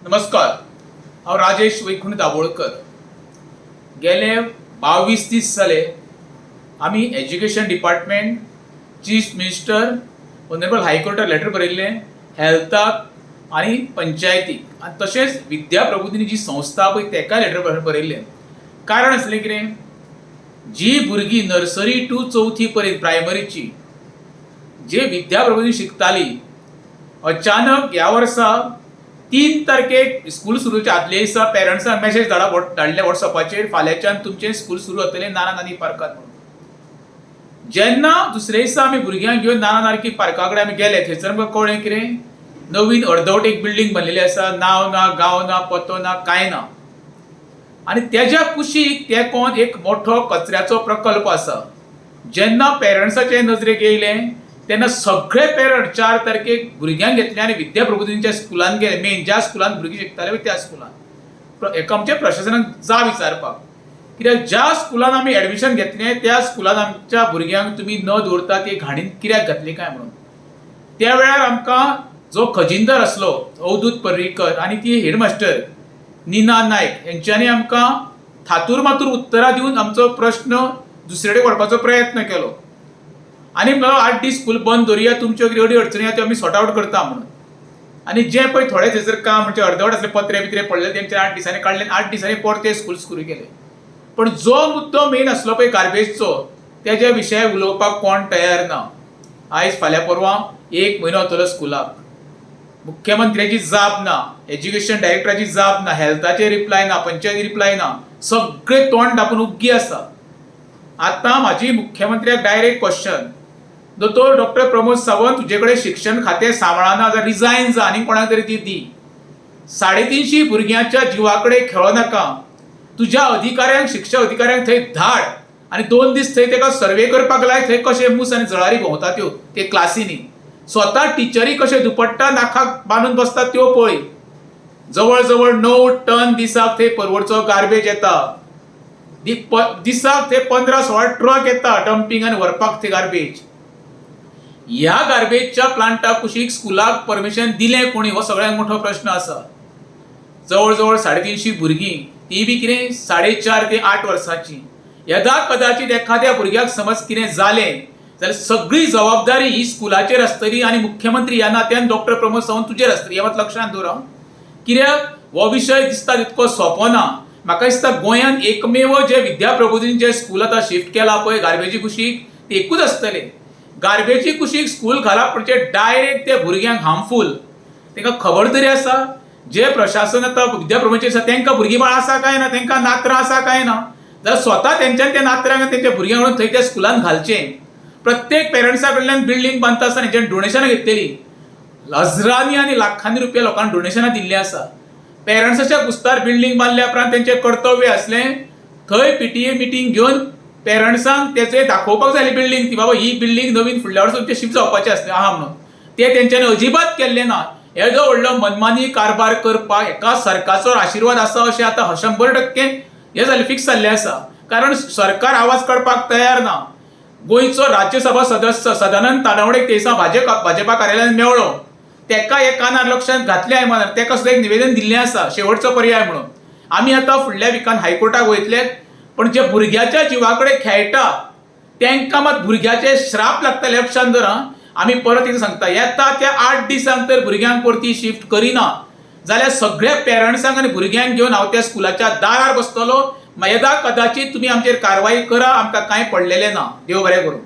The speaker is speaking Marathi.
नमस्कार, हांव राजेश वैकुंठ दाबोळकर. गेले 22-30 जाले आमी education department, chief minister, honourable हायकोर्टाक लेटर बरयल्लें, हेल्थाक आनी पंचायतीक आनी तशेंच विद्या प्रबोधिनी जी संस्था पळय तेका लेटर बरयल्लें. कारण आसलें कितें, जी भुरगीं नर्सरी टू चवथी पर्यंत प्रायमरीची जे विद्या प्रबोधिनी शिकतालीं, अचानक ह्या वर्सा 3 तारखेक स्कूल सुरूच्या आदले दिसा पेरंट्सांक मेसेज धाडले वॉट्सअपाचेर, फाल्यांच्यान तुमचें स्कूल सुरू जातलें नाना नानी पार्कांत म्हणून. जेन्ना दुसरे दिसा आमी भुरग्यांक घेवन नाना नानी पार्का कडेन आमी गेले, थंयसर आमकां कळ्ळें कितें, नवीन अर्दवट एक बिल्डींग बांदलेली आसा, नांव ना, गांव ना, पत्तो ना, कांय ना. आनी तेज्या कुशीक तेकोन एक मोठो कचऱ्याचो प्रकल्प आसा. जेन्ना पेरंट्साचे नजरेक येयलें तेन्ना सगळे पेरंट 4 तारखेक भुरग्यांक घेतले आनी विद्या प्रबोधिनीच्या स्कुलान गेले. मेन ज्या स्कुलान भुरगीं शिकताले त्या स्कुलान एका आमच्या प्रशासनाक जा विचारपाक, कित्याक ज्या स्कुलान आमी एडमिशन घेतलें त्या स्कुलान आमच्या भुरग्यांक तुमी न दवरता ती घाणीन कित्याक घातली काय म्हणून. त्या वेळार आमकां जो खजिनदार आसलो अवधूत पर्रीकर आनी ती हेडमास्टर निना नायक यांच्यांनी आमकां थातूर मातूर उत्तरां दिवन आमचो प्रश्न दुसरे कडेन व्हरपाचो प्रयत्न केलो. आनी म्हणलो 8 दीस स्कूल बंद दवरुया, तुमच्यो कितें अडी अडचणी आसा त्यो आमी सॉर्ट आवट करता म्हणून. आनी जे पळय थोडे थंयसर काम म्हणजे अर्दवट आसले पत्रे बित्रे पडले तेंचे 8 दिसांनी काडले, 8 दिसांनी परते स्कूल सुरू केले. पण जो मुद्दो मेन आसलो पळय गार्बेजचो, तेज्या विशय उलोवपाक कोण तयार ना. आयज फाल्यां परवां 1 म्हयनो जातलो स्कुलाक. मुख्यमंत्र्याची जाप ना, एज्युकेशन डायरेक्टराची जाप ना, हेल्थाचे रिप्लाय ना, पंचायती रिप्लाय ना, सगळे तोंड धांपून उग्गी आसा. आतां म्हाजी मुख्यमंत्र्याक डायरेक्ट क्वेश्चन, दोतोर डॉक्टर प्रमोद सावंत, तुजे कडेन शिक्षण खातें सांबाळना जाल्यार रिजायन जा आनी कोणाक तरी ती दी. 350 भुरग्यांच्या जिवा कडेन खेळो नाका. तुज्या अधिकाऱ्यांक, शिक्षक अधिकाऱ्यांक थंय धाड आनी 2 दीस थंय तेका सर्वे करपाक लाय, थंय कशे मूस आनी जळारी भोंवता त्यो ते क्लासीनी. स्वता टिचरी कशे दुपट्टा नाकाक बांदून बसतात त्यो पळय. जवळ जवळ 9 टन दिसाक थंय परवडचो गार्बेज येता. दिसाक थंय 15-16 ट्रक येता डंपिंग आनी व्हरपाक थंय गार्बेज. ह्या गार्बेजच्या प्लांटा कुशीक स्कुलाक परमिशन दिलें कोणी, हो सगळ्यांत मोठो प्रश्न आसा. जवळ जवळ 350 भुरगीं, ती बी कितें 4.5 ते 8 वर्सांची. येदा कदाचित एखाद्या भुरग्याक समज कितें जालें जाल्यार सगळी जबाबदारी ही स्कुलाचेर आसतली आनी मुख्यमंत्री ह्या नात्यान डॉक्टर प्रमोद सावंत तुजेर आसतली. हे मात लक्षांत दवरा. कित्याक हो विशय दिसता तितको सोंपो ना. म्हाका दिसता गोंयांत एकमेव जे विद्या प्रबोधिनीचें स्कूल आतां शिफ्ट केला पळय गार्बेजी कुशीक, ते एकूच आसतलें. गार्बेजी कुशीक स्कूल घालप म्हणजे डायरेक्ट त्या भुरग्यांक हार्मफूल. तांकां खबर तरी आसा जे प्रशासन आतां विद्या प्रबोधिनीचें आसा तांकां भुरगीं बाळ आसा काय ना, तांकां नात्रां आसा काय ना, जाल्यार स्वता तेंच्यान त्या नात्र्यांक तेंच्या भुरग्यांक व्हरून थंय त्या स्कुलान घालचें. प्रत्येक पेरंट्सा कडल्यान बिल्डींग बांदता आसतना हेंच्यान डोनेशनां घेतलेली. हजारांनी आनी लाखांनी रुपया लोकांनी डोनेशनां दिल्लीं आसा. पेरंट्साच्या कुस्तार बिल्डींग बांदल्या उपरांत तेंचें कर्तव्य आसलें थंय PTA मिटींग घेवन पेरंट्सांक तेचें दाखोवपाक जाय बिल्डींग, ती बाबा ही बिल्डींग नवीन फुडल्या वर्सा तुमचें शिफ्ट जावपाचें आसलें आहा म्हणून. ते तेंच्यांनी अजिबात केल्लें ना. येदो व्हडलो मनमानी कारबार करपाक हेका सरकारचो आशिर्वाद आसा अशें आतां 100% हें जालें, फिक्स जाल्लें आसा. कारण सरकार आवाज काडपाक तयार ना. गोंयचो राज्यसभा सदस्य सदानंद तानावडेक ते दिसा भाजपा कार्यालयान मेवळो, तेका हे कानार लक्षांत घातलें हांवें, तेका सुद्दां एक निवेदन दिल्लें आसा शेवटचो पर्याय म्हणून. आमी आतां फुडल्या विकान हायकोर्टाक वयतले, पण जे भुरग्याच्या जिवा कडेन खेळटा तांकां मात भुरग्याचे श्राप लागता. लक्षांत दवरा. आमी परत एक सांगता, येता त्या 8 दिसांक तर भुरग्यांक परती शिफ्ट करिना जाल्यार सगळ्या पेरंट्सांक आनी भुरग्यांक घेवन हांव त्या स्कुलाच्या दारार बसतलो. येदा कदाचित तुमी आमचेर कारवाई करा, आमकां कांय पडलेलें ना. देव बरें करूं.